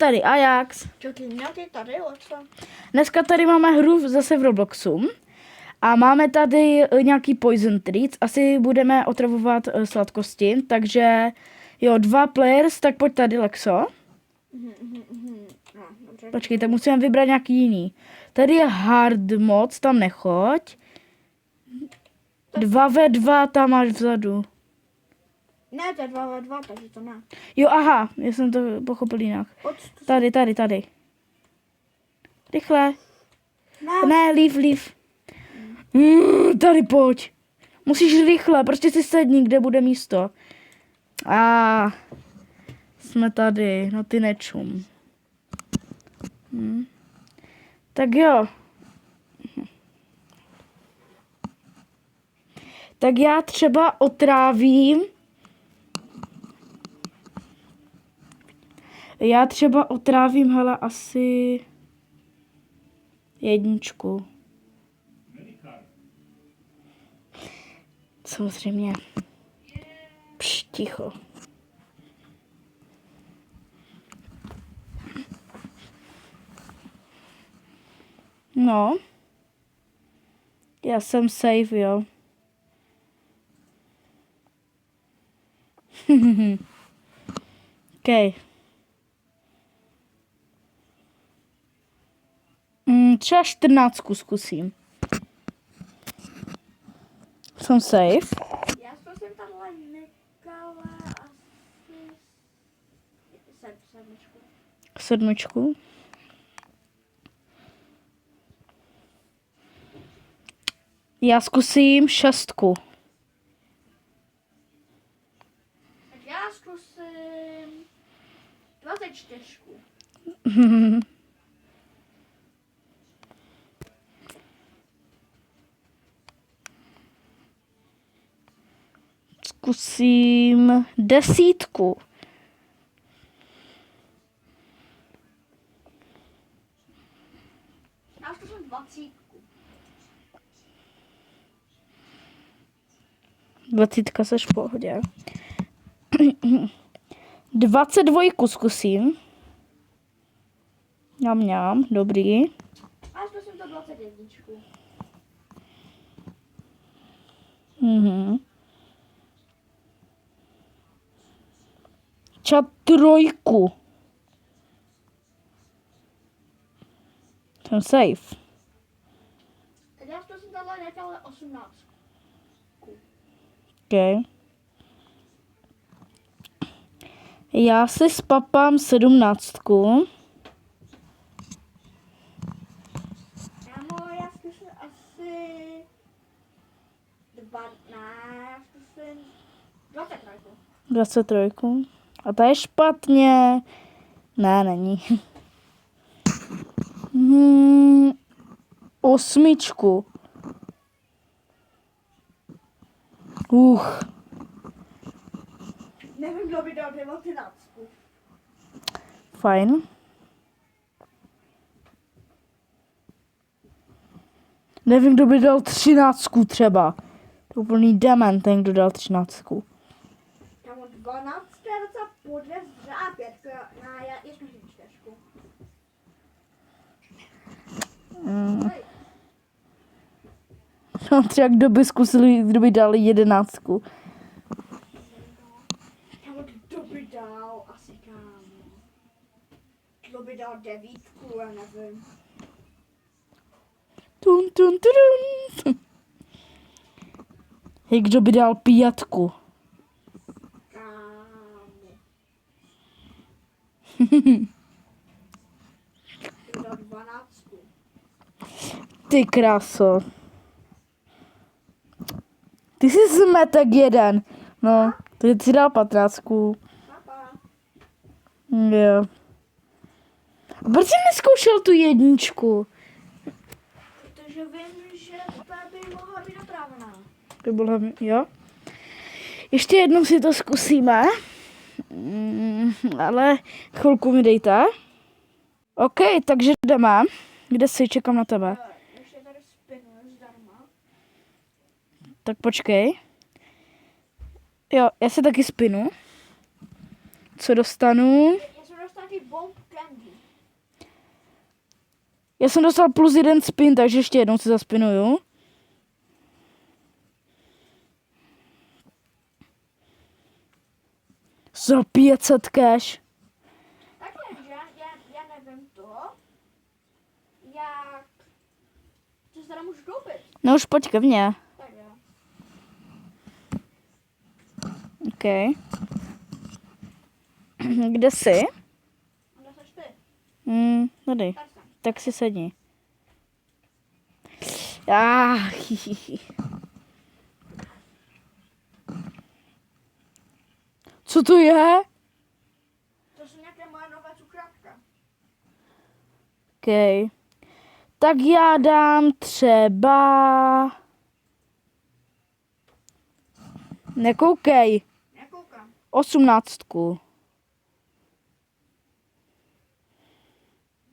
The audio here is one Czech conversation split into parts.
tady Ajax. Čo ty měl ty tady, o co? Dneska tady máme hru zase v Robloxu. A máme tady nějaký poison treats. Asi budeme otravovat sladkosti. Takže jo, 2 players, tak pojď tady, Lexo. No, dobře. Počkej, tak musíme vybrat nějaký jiný. Tady je hard moc, tam nechoď. 2v2 tam máš vzadu. Ne, to je 2v2, takže to ne. Jo, aha, já jsem to pochopil jinak. Tady. Rychle. Ne, leave. Tady pojď. Musíš rychle, prostě si sedni, kde bude místo. Jsme tady, no ty nečum. Tak jo. Tak já třeba otrávím. Hele, asi 1. Samozřejmě. Ticho. No. Já jsem safe, jo. Okay. Třeba 14 zkusím. Jsem safe. Já jsem tahle nekala asi 7. Já zkusím 6. Tak já zkusím 24. Zkusím 10. Já zkusím 20. 20 seš v pohodě. 22 zkusím. Mňam, dobrý. Já zkusím to 21. Třeba 3. Jsem safe. Tak já zkusím tahle nekala 18. Okay. Já si spapám 17. Já zkusím asi 23. A ta je špatně. Ne, není. 8. Nevím, kdo by dal 19. Fajn. Nevím, kdo by dal 13 třeba. To je úplný dement, ten, kdo dal 13. Já mám 12, to je docela podvěst, a 5, já ještě 4. No, třeba kdo by zkusili, kdo by dal 11. Kdo by dal asi kámo. Kdo by dal 9, já nevím. Tun. Hej, kdo by dal 5? Kámo. Kdo by dal 12. Ty kráso. Ty jsi zmetek jeden. No, ty jsi dal 15. Papa. Jo. A proč jsi neskoušel tu 1? Protože vím, že ta by mohla být napravená. To bylo, jo. Ještě jednou si to zkusíme. Ale chvilku mi dejte. OK, takže jdeme. Kde jsi? Čekám na tebe. Ještě tady spinu zdarma. Tak počkej. Jo, já si taky spinu. Co dostanu? Já jsem dostal ty bombky candy. Já jsem dostal +1 spin, takže ještě jednou se zaspinuju. Za 500 cash. Takhle, že já nevím to, jak... Co se teda můžu koupit? No už pojď ke mně. Tak jo. OK. Kde jsi? A kde seš ty? Tady. Tady jsem. Tak si sedni. Ah, Co to je? To jsou nějaké moje nové cukrátka. OK. Tak já dám třeba... Nekoukej. Nekoukám. 18.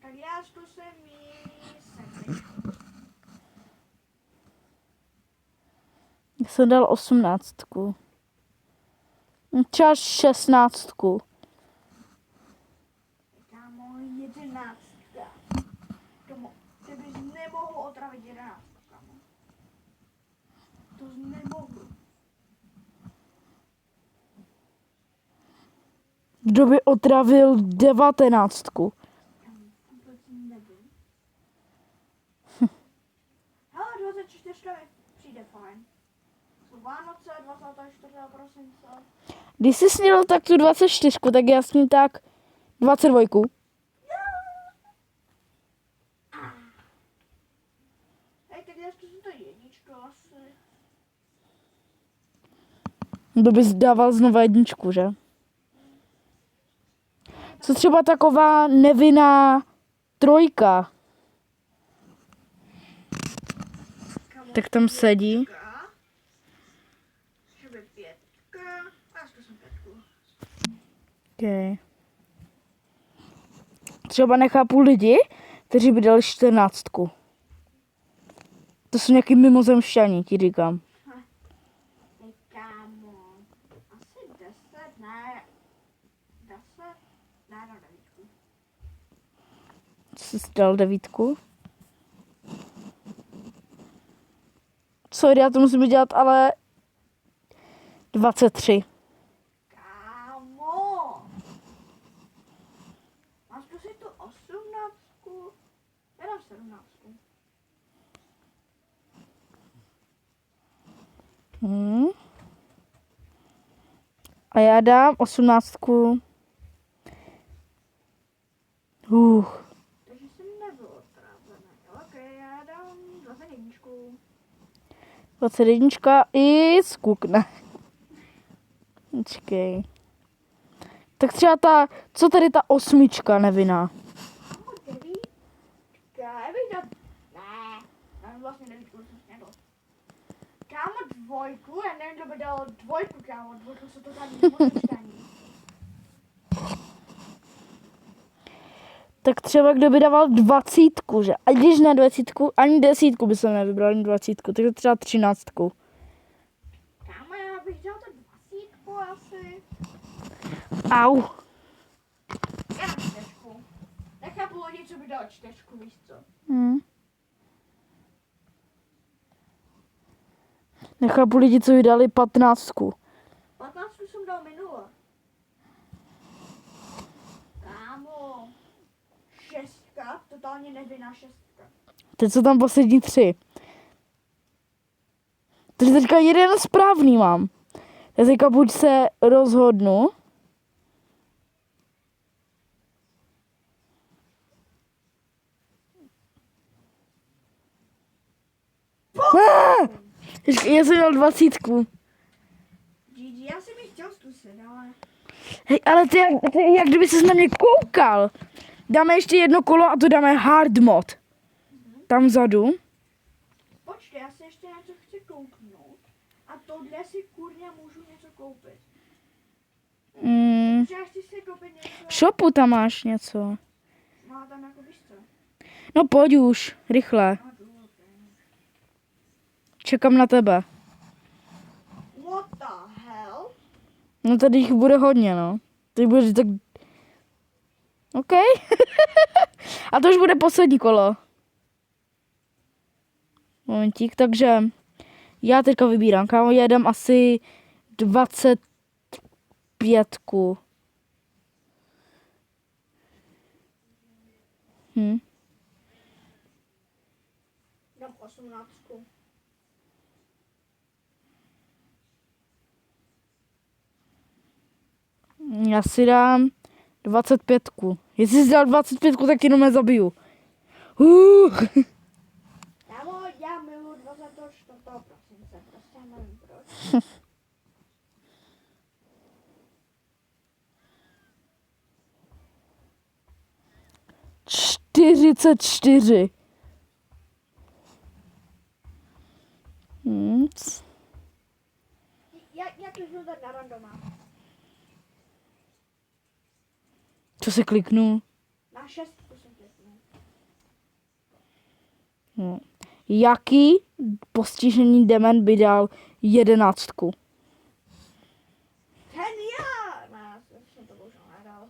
Tak já zkusím mít sedmičku. Já jsem dal 18. Třeba 16. Kámo, 11. Ty bys nemohl otravit 11, kámo. To nemohu. Kdo by otravil 19? Vůbec nevím. Hele, 24 mi přijde fajn. Jsou Vánoce, 24. prosince. Když jsi sněl tak tu 24, tak já sním tak 22. Hej, tak já zkusím to jedničku asi. Kdo bys dával znova jedničku, že? Co třeba taková nevinná 3? Kámo, Tak tam sedí. 5. A já zkusím 5. Okay. Třeba nechápu lidi, kteří by dali 14. To jsou nějaký mimozemšťaní, ti říkám. Hej, kámo. Asi 10, ne. 10? Ne, no 9. Jsi dal 9. Sorry, já to musím dělat, ale 23. Kámo. Mám zkusit tu 18. Já dám 17. A já dám 18. Takže jsem nebyl otrávený. Ok, já dám 21. 21 i skukne. Počkej. Tak třeba co tady ta 8 nevinná? Kámo, 9. Já bych dal... Ne, dám vlastně 9, jsem snědl. Kámo, 2, já nevím, kdo by dal 2, kámo, 2 jsou totální nemočtání. Tak třeba kdo by dával 20, že? A když ne 20, ani 10 by se nevybral, ani 20, takže třeba 13. Kámo, já bych dal to 20 asi. Au. Já dám 4. Nechápu lidi, co by dal 4, víš co? Nechápu lidi, co jí dali 15. 15 jsem dal minule. Kámo, 6, totálně nevinná 6. Teď jsou tam poslední 3. Takže teďka jeden správný mám. Já teďka buď se rozhodnu. Já jsem měl 20. GG, já jsem ji chtěl zkusit, ale... Hej, ale ty jak kdyby ses na mě koukal. Dáme ještě jedno kolo a to dáme hard mod. Tam vzadu. Počkej, já si ještě něco chci kouknout. A tohle si kurně můžu něco koupit. Protože já chci si koupit něco... V shopu tam máš něco. Má tam jako víš co? No pojď už, rychle. Čekám na tebe. What the hell? No tady jich bude hodně, no. Teď bude tak... OK. A to už bude poslední kolo. Momentík, takže já teďka vybírám. Kámo, jedem asi 25. Dám 18. Já si dám 25. Jestli si dal 25, tak ti jenom zabiju. Kámo, já miluji 24. prosince, prostě nevím proč. 44. Já kliknu tak na randoma. Co se kliknu? Na 6 zkusím kliknout. Jaký postižený dement by dal 11? Ten já! Ne, jsem to bohužel nedal.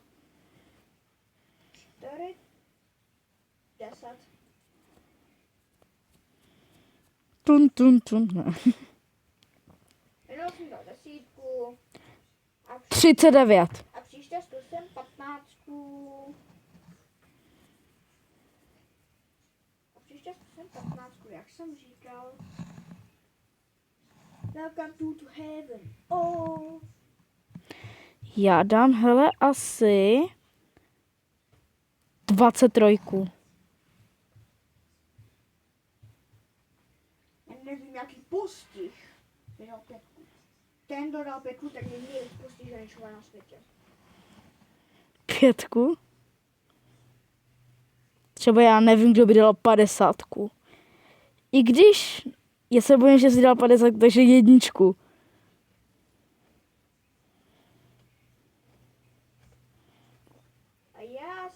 4, 10. Tun. Minul jsem dal 10. 39. A příště zkusím 15. A příště zkusím 15, jak jsem říkal. Welcome to heaven. Oh. Já dám, hele, asi 23. Já nevím, jaký postih. Vydal 5. Ten dodal 5, tak je nejvíc postižený člověk na světě. 5. Třeba já nevím, kdo by dal 50. I když, já se bojím, že si dal 50, takže 1. A já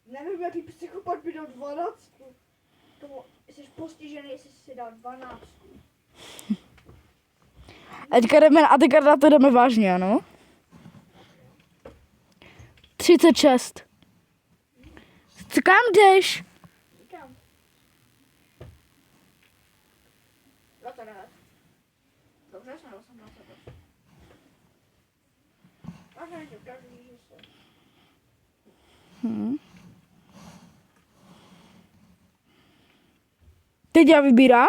nevím, jaký psychopat by dal 12. Tomu jsi postižený, jestli jsi dal 12. A teďka na to jdeme vážně, ano? 36. Kam jdeš? Říkám. 29. Dobře, jsem dal 28. Až nejde, každý, že se. Teď já vybírám?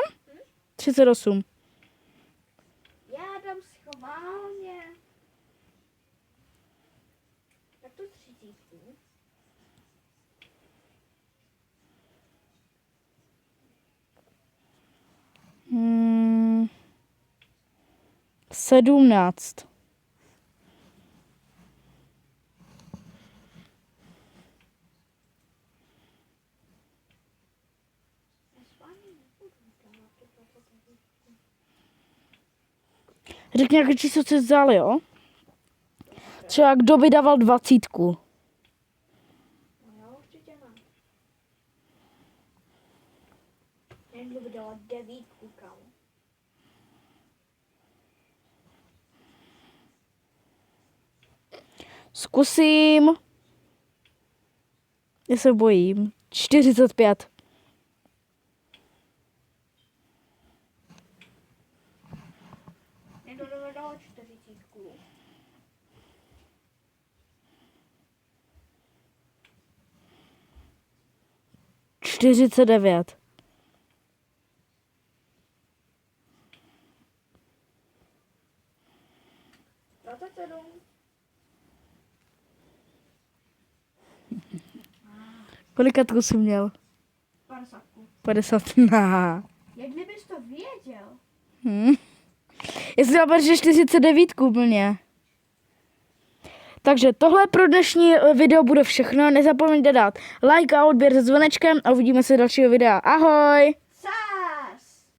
38. Já dám schválně. Tak to 30. Hmm. 17. Já schválně nebudu dávat to 29. Řekni, jaké číslo jsi vzal, jo? Třeba kdo by dával 20. No já určitě ne. Někdo by dala 9, kámo. Zkusím. Já se bojím. 45. Někdo by dala 40. 49. Kolikatku jsi měl? 50. 50. Nah. Jak kdybys to věděl? Já jsem dal 49 úplně. Takže tohle pro dnešní video bude všechno. Nezapomeňte dát like a odběr se zvonečkem a uvidíme se dalšího videa. Ahoj!